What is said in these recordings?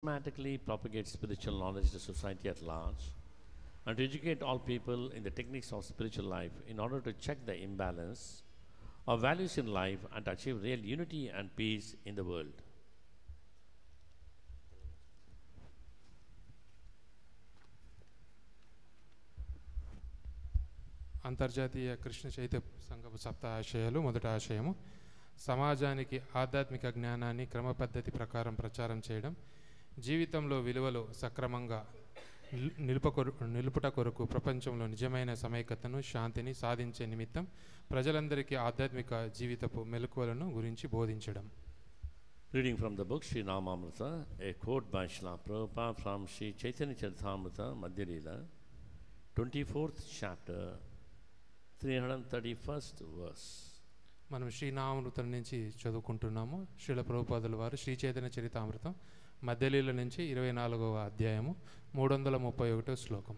systematically propagate spiritual knowledge to society at large and to educate all people in the techniques of spiritual life in order to check the imbalance of values in life and achieve real unity and peace in the world. అంతర్జాతీయ కృష్ణ చైతన్య సంఘపు సప్త ఆశయాలు. మొదటి ఆశయము సమాజానికి ఆధ్యాత్మిక జ్ఞానాన్ని క్రమపద్ధతి ప్రకారం ప్రచారం చేయడం, జీవితంలో విలువలు సక్రమంగా నిలుపుట కొరకు ప్రపంచంలో నిజమైన సమైక్యతను శాంతిని సాధించే నిమిత్తం ప్రజలందరికీ ఆధ్యాత్మిక జీవితపు మెలకువలను గురించి బోధించడం. Reading from the book Sri Namamrita, a quote by Srila Prabhupada from Sri Chaitanya Charitamrita Madhya Leela, 24th chapter, 331st verse. మనం శ్రీనామామృతం నుంచి చదువుకుంటున్నాము. శ్రీల ప్రభుపాదుల వారు శ్రీ చైతన్య చరితామృతం మధ్యలీల నుంచి 24వ అధ్యాయము 331వ శ్లోకం.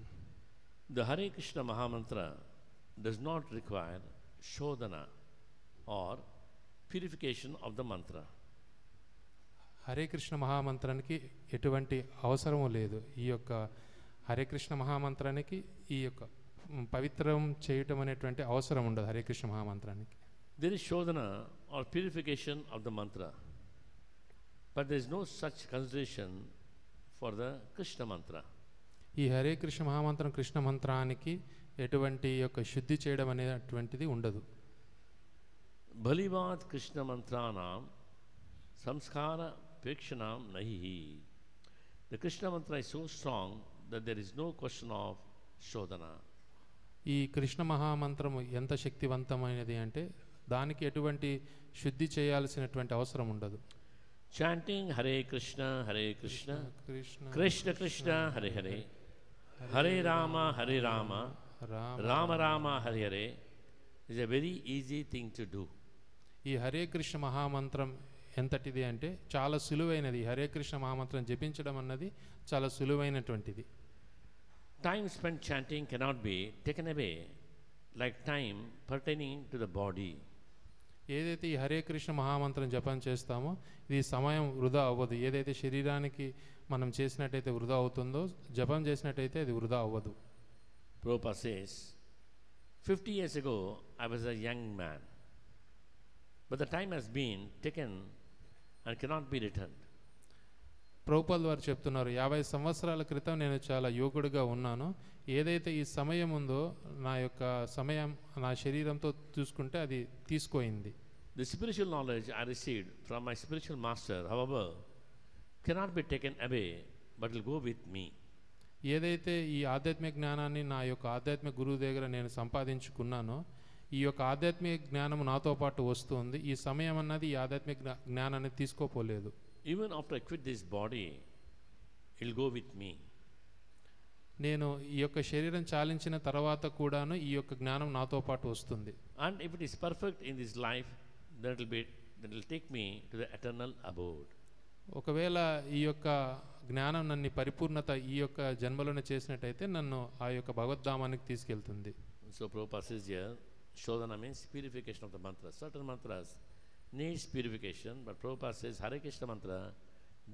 The Hare Krishna Mahamantra does not require shodhana or purification of the mantra. Hare Krishna మహామంత్రానికి ఎటువంటి అవసరము లేదు. ఈ యొక్క హరే కృష్ణ మహామంత్రానికి ఈ యొక్క పవిత్రం చేయటం అనేటువంటి అవసరం ఉండదు. Hare Krishna మహామంత్రానికి There is shodhana or purification of the mantra, but there is no such consideration for the Krishna mantra. ఈ హరే కృష్ణ మహామంత్రం కృష్ణ మంత్రానికి ఎటువంటి యొక్క శుద్ధి చేయడం అనేటువంటిది ఉండదు. Bhalivat Krishna mantranam samskara prekshanam nahi. The Krishna mantra is so strong that there is no question of shodhana. ఈ కృష్ణ మహామంత్రము ఎంత శక్తివంతమైనది అంటే దానికి ఎటువంటి శుద్ధి చేయాల్సినటువంటి అవసరం ఉండదు. Chanting Hare Krishna Krishna Krishna Krishna Hare Hare Hare Rama Rama Rama Hare Hare is a very easy thing to do. ఈ హరే కృష్ణ మహామంత్రం ఎంతటిది అంటే చాలా సులువైనది. హరే కృష్ణ మహామంత్రం జపించడం అన్నది చాలా సులువైనటువంటిది. Time spent chanting cannot be taken away like time pertaining to the body. ఏదైతే ఈ హరే కృష్ణ మహామంత్రం జపం చేస్తామో ఇది సమయం వృధా అవ్వదు. ఏదైతే శరీరానికి మనం చేసినట్టయితే వృధా అవుతుందో జపం చేసినట్టయితే అది వృధా అవ్వదు. Prabhupada says, 50 years ago I was a young man, but the time has been taken and cannot be returned. ప్రభుపాదుల వారు చెప్తున్నారు, 50 సంవత్సరాల క్రితం నేను చాలా యువకుడిగా ఉన్నాను. ఏదైతే ఈ సమయం ఉందో నా యొక్క సమయం నా శరీరంతో చూసుకుంటే అది తీసుకోయింది. The spiritual knowledge I received from my spiritual master, however, cannot be taken away but will go with me. ఏదైతే ఈ ఆధ్యాత్మిక జ్ఞానాన్ని నా యొక్క ఆధ్యాత్మిక గురువు దగ్గర నేను సంపాదించుకున్నానో ఈ యొక్క ఆధ్యాత్మిక జ్ఞానం నాతో పాటు వస్తుంది. ఈ సమయం అన్నది ఈ ఆధ్యాత్మిక జ్ఞానాన్ని తీసుకోపోలేదు. Even after I quit this body, it will go with me. నేను ఈ యొక్క శరీరం చాలించిన తర్వాత కూడాను ఈ యొక్క జ్ఞానం నాతో పాటు వస్తుంది. And if it is perfect in this life, that will take me to the eternal abode. ఒకవేళ ఈ యొక్క జ్ఞానం నన్ను పరిపూర్ణత ఈ యొక్క జన్మలోనే చేసినట్టయితే నన్ను ఆ యొక్క భగవద్ధామానికి తీసుకెళ్తుంది. So Prabhupada says here, Shodhana means purification of the mantras. Certain mantras needs purification, but Prabhupada says Hare Krishna mantra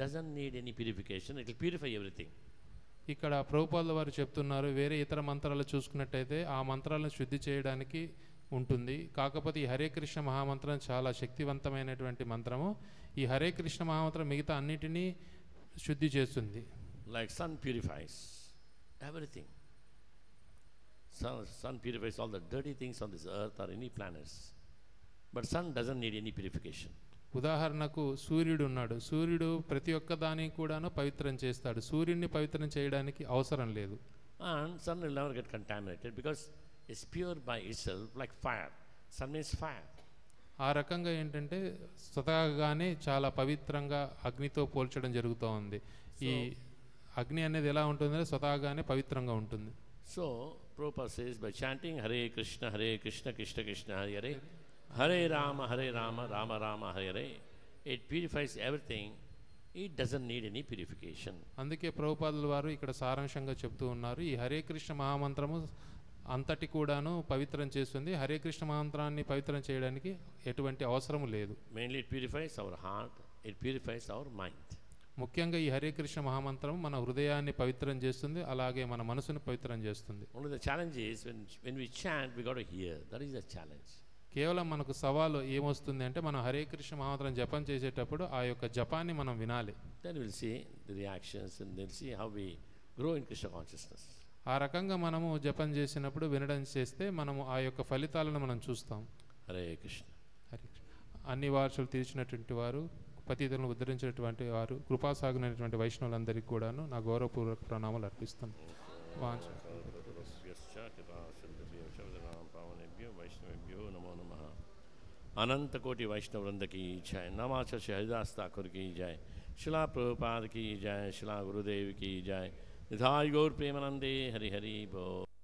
doesn't need any purification, it will purify everything. ఇక్కడ ప్రభుపాదుల వారు చెప్తున్నారు, వేరే ఇతర మంత్రాలు చూసుకున్నట్టయితే ఆ మంత్రాలను శుద్ధి చేయడానికి ఉంటుంది. కాకపోతే ఈ హరే కృష్ణ మహామంత్రం చాలా శక్తివంతమైనటువంటి మంత్రము. ఈ హరే కృష్ణ మహామంత్రం మిగతా అన్నిటినీ శుద్ధి చేస్తుంది. Like sun purifies everything. Sun purifies all the dirty things on this earth or any planets. But sun doesn't need any purification. ఉదాహరణకు సూర్యుడు ఉన్నాడు. సూర్యుడు ప్రతి ఒక్క దాన్ని కూడాను పవిత్రం చేస్తాడు. సూర్యుడిని పవిత్రం చేయడానికి అవసరం లేదు. And sun will never get contaminated because it's pure by itself like fire. Sun means fire. ఆ రకంగా ఏంటంటే స్వతహాగానే చాలా పవిత్రంగా అగ్నితో పోల్చడం జరుగుతూ ఉంది. ఈ అగ్ని అనేది ఎలా ఉంటుందంటే స్వతహాగానే పవిత్రంగా ఉంటుంది. So Prabhupada says by chanting Hare Krishna Krishna Krishna Hare Hare Hare Rama Rama Rama Hare Hare, it purifies everything. It doesn't need any purification. అందుకే ప్రభుపాదుల వారు ఇక్కడ సారాంశంగా చెప్తూ ఉన్నారు, ఈ హరే కృష్ణ మహామంత్రము అంతటి కూడాను పవిత్రం చేస్తుంది. హరే కృష్ణ మహామంత్రాన్ని పవిత్రం చేయడానికి ఎటువంటి అవసరం లేదు. Mainly it purifies our heart, it purifies our mind. ముఖ్యంగా ఈ హరే కృష్ణ మహామంత్రం మన హృదయాన్ని పవిత్రం చేస్తుంది, అలాగే మన మనసును పవిత్రం చేస్తుంది. One of the challenges when we chant, we got to hear. That is the challenge. కేవలం మనకు సవాలు ఏమొస్తుంది అంటే మనం హరే కృష్ణ మహామంత్రం జపం చేసేటప్పుడు ఆ యొక్క జపాన్ని మనం వినాలి. Then we'll see the reactions and then see how we grow in Krishna consciousness. ఆ రకంగా మనము జపం చేసినప్పుడు వినడం చేస్తే మనము ఆ యొక్క ఫలితాలను మనం చూస్తాం. Hare Krishna. హరే కృష్ణ. అన్ని వార్షలు తీర్చినటువంటి వారు, పతితులను ఉద్ధరించినటువంటి వారు, కృపాసాగునటువంటి వైష్ణవులందరికీ కూడాను నా గౌరవపూర్వక ప్రణామాలు అర్పిస్తాను. अनंत कोटि वैष्णव वृंद की जय. नमाचार्य हरिदास ठाकुर की जय. शिला प्रभुपाद की जय. शिला गुरुदेव की जय. निधाय गौर प्रेमानंदे हरि हरि बोल.